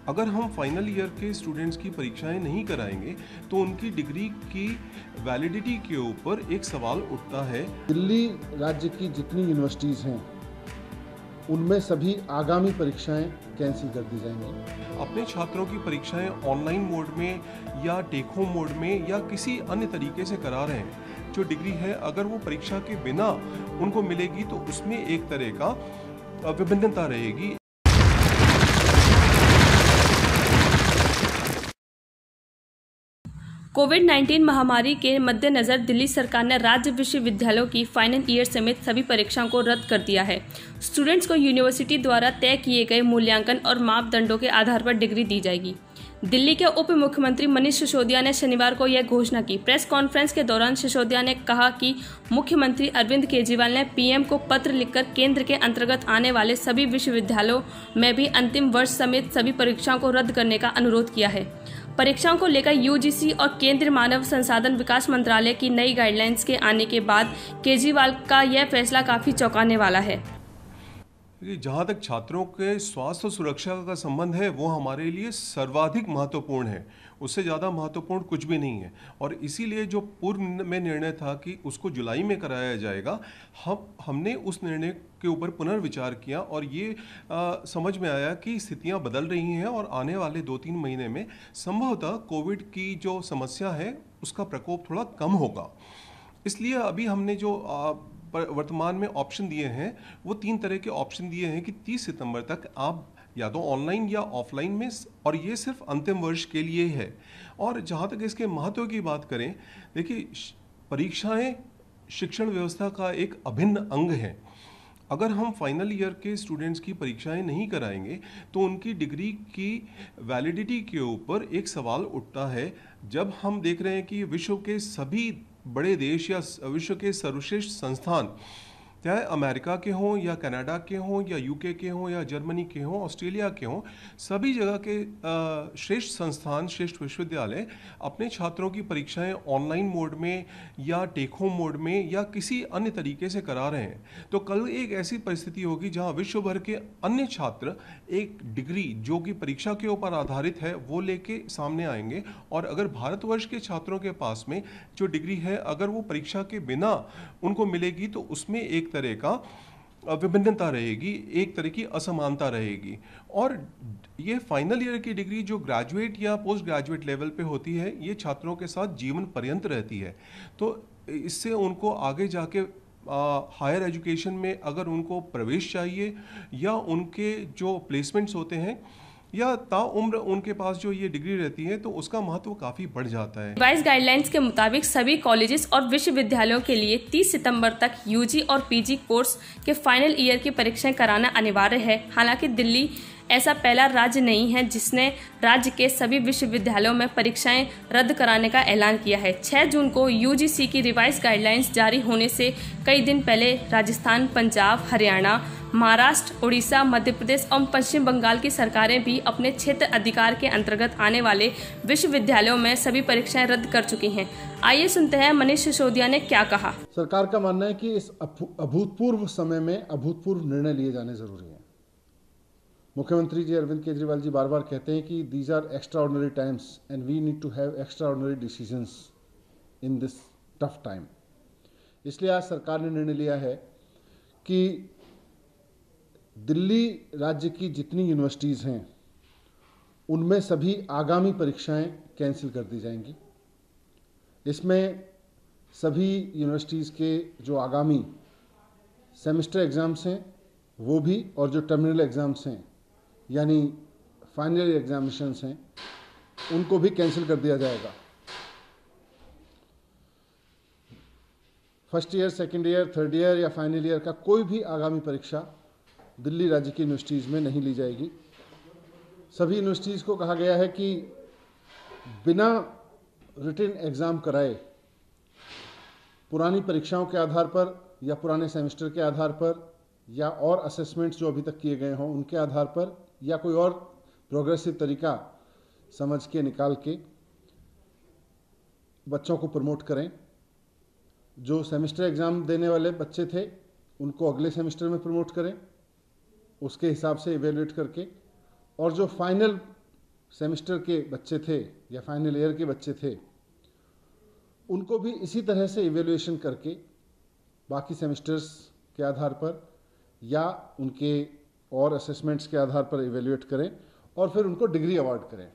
अगर हम final year के स्टूडेंट्स की परीक्षाएं नहीं कराएंगे तो उनकी डिग्री की वैलिडिटी के ऊपर एक सवाल उठता है। दिल्ली राज्य की जितनी यूनिवर्सिटीज़ हैं उनमें सभी आगामी परीक्षाएं कैंसिल कर दी जाएंगी। अपने छात्रों की परीक्षाएं ऑनलाइन मोड में या टेक होम मोड में या किसी अन्य तरीके से करा रहे हैं। जो डिग्री है अगर वो परीक्षा के बिना उनको मिलेगी तो उसमें एक तरह का विभिन्नता रहेगी। कोविड-19 महामारी के मद्देनजर दिल्ली सरकार ने राज्य विश्वविद्यालयों की फाइनल ईयर समेत सभी परीक्षाओं को रद्द कर दिया है। स्टूडेंट्स को यूनिवर्सिटी द्वारा तय किए गए मूल्यांकन और मापदंडों के आधार पर डिग्री दी जाएगी। दिल्ली के उप मुख्यमंत्री मनीष सिसोदिया ने शनिवार को यह घोषणा की। प्रेस कॉन्फ्रेंस के दौरान सिसोदिया ने कहा कि मुख्यमंत्री अरविंद केजरीवाल ने पीएम को पत्र लिखकर केंद्र के अंतर्गत आने वाले सभी विश्वविद्यालयों में भी अंतिम वर्ष समेत सभी परीक्षाओं को रद्द करने का अनुरोध किया है। परीक्षाओं को लेकर यूजीसी और केंद्रीय मानव संसाधन विकास मंत्रालय की नई गाइडलाइंस के आने के बाद केजरीवाल का यह फैसला काफी चौंकाने वाला है। जहाँ तक छात्रों के स्वास्थ्य और सुरक्षा का संबंध है वो हमारे लिए सर्वाधिक महत्वपूर्ण है, उससे ज़्यादा महत्वपूर्ण कुछ भी नहीं है। और इसीलिए जो पूर्व में निर्णय था कि उसको जुलाई में कराया जाएगा, हमने उस निर्णय के ऊपर पुनर्विचार किया और ये समझ में आया कि स्थितियाँ बदल रही हैं और आने वाले 2-3 महीने में संभवतः कोविड की जो समस्या है उसका प्रकोप थोड़ा कम होगा। इसलिए अभी हमने जो वर्तमान में ऑप्शन दिए हैं वो 3 तरह के ऑप्शन दिए हैं कि 30 सितंबर तक आप या तो ऑनलाइन या ऑफलाइन में, और ये सिर्फ अंतिम वर्ष के लिए है। और जहाँ तक इसके महत्व की बात करें, देखिए परीक्षाएं शिक्षण व्यवस्था का एक अभिन्न अंग है। अगर हम फाइनल ईयर के स्टूडेंट्स की परीक्षाएं नहीं कराएंगे तो उनकी डिग्री की वैलिडिटी के ऊपर एक सवाल उठता है। जब हम देख रहे हैं कि विश्व के सभी बड़े देश या विश्व के सर्वश्रेष्ठ संस्थान, चाहे अमेरिका के हों या कनाडा के हों या यूके के हों या जर्मनी के हों, ऑस्ट्रेलिया के हों, सभी जगह के श्रेष्ठ संस्थान, श्रेष्ठ विश्वविद्यालय अपने छात्रों की परीक्षाएं ऑनलाइन मोड में या टेक होम मोड में या किसी अन्य तरीके से करा रहे हैं। तो कल एक ऐसी परिस्थिति होगी जहां विश्व भर के अन्य छात्र एक डिग्री जो कि परीक्षा के ऊपर आधारित है वो लेके सामने आएंगे। और अगर भारतवर्ष के छात्रों के पास में जो डिग्री है अगर वो परीक्षा के बिना उनको मिलेगी तो उसमें एक तरह का विभिन्नता रहेगी, एक तरह की असमानता रहेगी। और ये फाइनल ईयर की डिग्री जो ग्रेजुएट या पोस्ट ग्रेजुएट लेवल पे होती है ये छात्रों के साथ जीवन पर्यंत रहती है। तो इससे उनको आगे जाके हायर एजुकेशन में अगर उनको प्रवेश चाहिए या उनके जो प्लेसमेंट्स होते हैं या ताउम्र उनके पास जो ये डिग्री रहती है तो उसका महत्व काफी बढ़ जाता है। रिवाइज गाइडलाइंस के मुताबिक सभी कॉलेजेस और विश्वविद्यालयों के लिए 30 सितंबर तक यूजी और पीजी कोर्स के फाइनल ईयर की परीक्षाएं कराना अनिवार्य है। हालांकि दिल्ली ऐसा पहला राज्य नहीं है जिसने राज्य के सभी विश्वविद्यालयों में परीक्षाएं रद्द कराने का ऐलान किया है। 6 जून को यूजीसी की रिवाइज गाइडलाइंस जारी होने से कई दिन पहले राजस्थान, पंजाब, हरियाणा, महाराष्ट्र, उड़ीसा, मध्य प्रदेश और पश्चिम बंगाल की सरकारें भी अपने क्षेत्र अधिकार के अंतर्गत आने वाले विश्वविद्यालयों में सभी परीक्षाएं रद्द कर चुकी हैं। आइए सुनते हैं मनीष सिसोदिया ने क्या कहा। सरकार का मानना है कि इस अभूतपूर्व समय में अभूतपूर्व निर्णय लिए जाने जरूरी हैं। मुख्यमंत्री जी अरविंद केजरीवाल जी बार बार कहते हैं कि these are extraordinary times and we need to have extraordinary decisions in this tough time. इसलिए आज सरकार ने निर्णय लिया है कि दिल्ली राज्य की जितनी यूनिवर्सिटीज़ हैं उनमें सभी आगामी परीक्षाएं कैंसिल कर दी जाएंगी। इसमें सभी यूनिवर्सिटीज़ के जो आगामी सेमेस्टर एग्ज़ाम्स हैं वो भी, और जो टर्मिनल एग्ज़ाम्स हैं यानी फाइनल एग्जामिनेशंस हैं उनको भी कैंसिल कर दिया जाएगा। First year, second year, third year या फाइनल ईयर का कोई भी आगामी परीक्षा दिल्ली राज्य की यूनिवर्सिटीज़ में नहीं ली जाएगी। सभी यूनिवर्सिटीज़ को कहा गया है कि बिना रिटन एग्ज़ाम कराए पुरानी परीक्षाओं के आधार पर या पुराने सेमेस्टर के आधार पर या और असेसमेंट्स जो अभी तक किए गए हों उनके आधार पर या कोई और प्रोग्रेसिव तरीका समझ के निकाल के बच्चों को प्रमोट करें। जो सेमेस्टर एग्ज़ाम देने वाले बच्चे थे उनको अगले सेमेस्टर में प्रमोट करें, उसके हिसाब से इवेलुएट करके, और जो फाइनल सेमेस्टर के बच्चे थे या फाइनल ईयर के बच्चे थे, उनको भी इसी तरह से इवेल्युएशन करके बाकी सेमेस्टर्स के आधार पर या उनके और असेसमेंट्स के आधार पर इवेल्युएट करें और फिर उनको डिग्री अवार्ड करें।